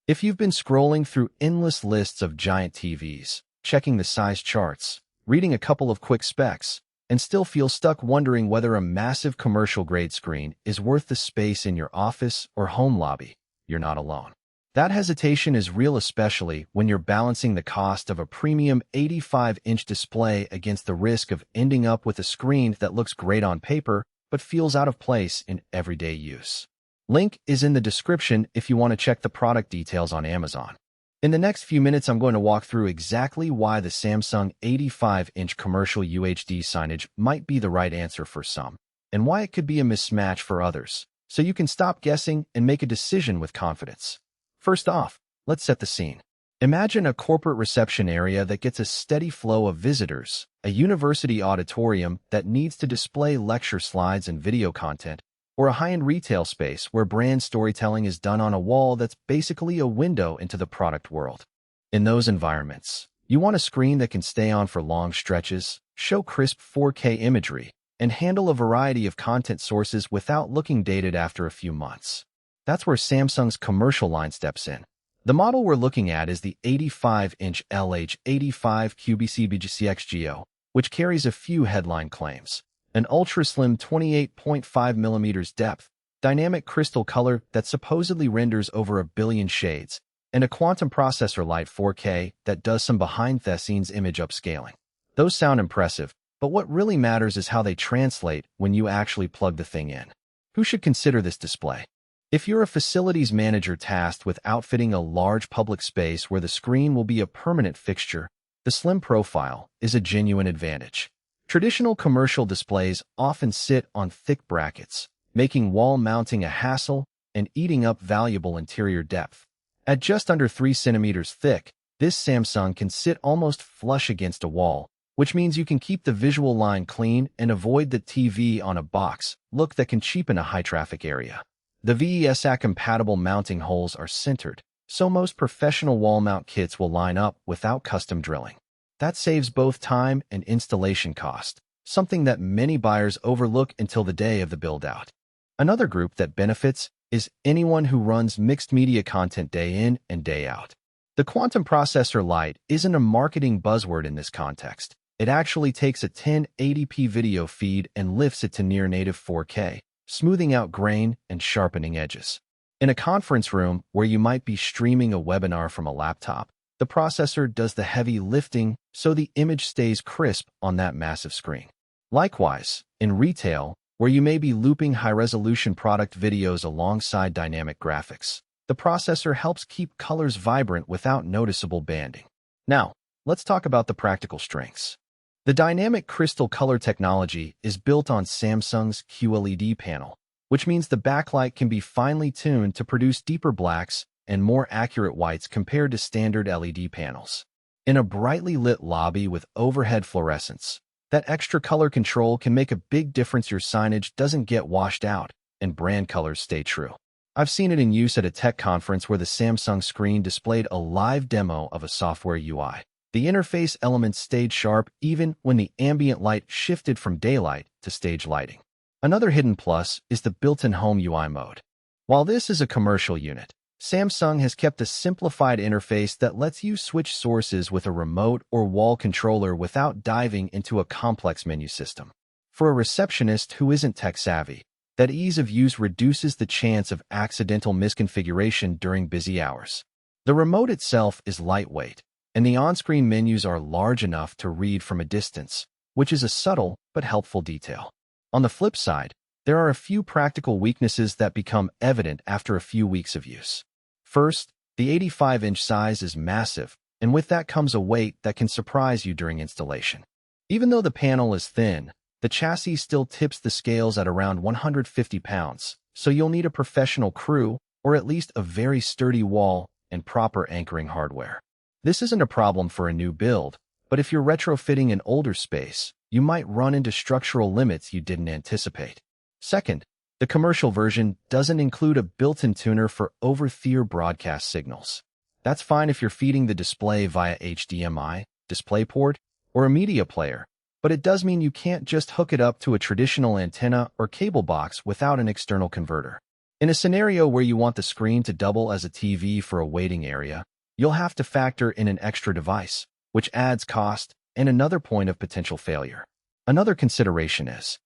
If you've been scrolling through endless lists of giant TVs, checking the size charts, reading a couple of quick specs, and still feel stuck wondering whether a massive commercial-grade screen is worth the space in your office or home lobby, you're not alone. That hesitation is real, especially when you're balancing the cost of a premium 85-inch display against the risk of ending up with a screen that looks great on paper but feels out of place in everyday use. Link is in the description if you want to check the product details on Amazon. In the next few minutes, I'm going to walk through exactly why the Samsung 85-inch commercial UHD signage might be the right answer for some, and why it could be a mismatch for others, so you can stop guessing and make a decision with confidence. First off, let's set the scene. Imagine a corporate reception area that gets a steady flow of visitors, a university auditorium that needs to display lecture slides and video content, or a high-end retail space where brand storytelling is done on a wall that's basically a window into the product world. In those environments, you want a screen that can stay on for long stretches, show crisp 4K imagery, and handle a variety of content sources without looking dated after a few months. That's where Samsung's commercial line steps in. The model we're looking at is the 85-inch LH85QBCBGCXGO, which carries a few headline claims: an ultra-slim 28.5mm depth, dynamic crystal color that supposedly renders over 1 billion shades, and a quantum processor Lite 4K that does some behind-the-scenes image upscaling. Those sound impressive, but what really matters is how they translate when you actually plug the thing in. Who should consider this display? If you're a facilities manager tasked with outfitting a large public space where the screen will be a permanent fixture, the slim profile is a genuine advantage. Traditional commercial displays often sit on thick brackets, making wall mounting a hassle and eating up valuable interior depth. At just under 3 centimeters thick, this Samsung can sit almost flush against a wall, which means you can keep the visual line clean and avoid the TV on a box look that can cheapen a high-traffic area. The VESA-compatible mounting holes are centered, so most professional wall mount kits will line up without custom drilling. That saves both time and installation cost, something that many buyers overlook until the day of the build-out. Another group that benefits is anyone who runs mixed media content day in and day out. The quantum processor Lite isn't a marketing buzzword in this context. It actually takes a 1080p video feed and lifts it to near native 4K, smoothing out grain and sharpening edges. In a conference room where you might be streaming a webinar from a laptop, the processor does the heavy lifting so the image stays crisp on that massive screen. Likewise, in retail, where you may be looping high-resolution product videos alongside dynamic graphics, the processor helps keep colors vibrant without noticeable banding. Now, let's talk about the practical strengths. The dynamic crystal color technology is built on Samsung's QLED panel, which means the backlight can be finely tuned to produce deeper blacks and more accurate whites compared to standard LED panels. In a brightly lit lobby with overhead fluorescence, that extra color control can make a big difference. Your signage doesn't get washed out, and brand colors stay true. I've seen it in use at a tech conference where the Samsung screen displayed a live demo of a software UI. The interface elements stayed sharp even when the ambient light shifted from daylight to stage lighting. Another hidden plus is the built-in home UI mode. While this is a commercial unit, Samsung has kept a simplified interface that lets you switch sources with a remote or wall controller without diving into a complex menu system. For a receptionist who isn't tech-savvy, that ease of use reduces the chance of accidental misconfiguration during busy hours. The remote itself is lightweight, and the on-screen menus are large enough to read from a distance, which is a subtle but helpful detail. On the flip side, there are a few practical weaknesses that become evident after a few weeks of use. First, the 85-inch size is massive, and with that comes a weight that can surprise you during installation. Even though the panel is thin, the chassis still tips the scales at around 150 pounds, so you'll need a professional crew or at least a very sturdy wall and proper anchoring hardware. This isn't a problem for a new build, but if you're retrofitting an older space, you might run into structural limits you didn't anticipate. Second, the commercial version doesn't include a built-in tuner for over-the-air broadcast signals. That's fine if you're feeding the display via HDMI, DisplayPort, or a media player, but it does mean you can't just hook it up to a traditional antenna or cable box without an external converter. In a scenario where you want the screen to double as a TV for a waiting area, you'll have to factor in an extra device, which adds cost and another point of potential failure. Another consideration is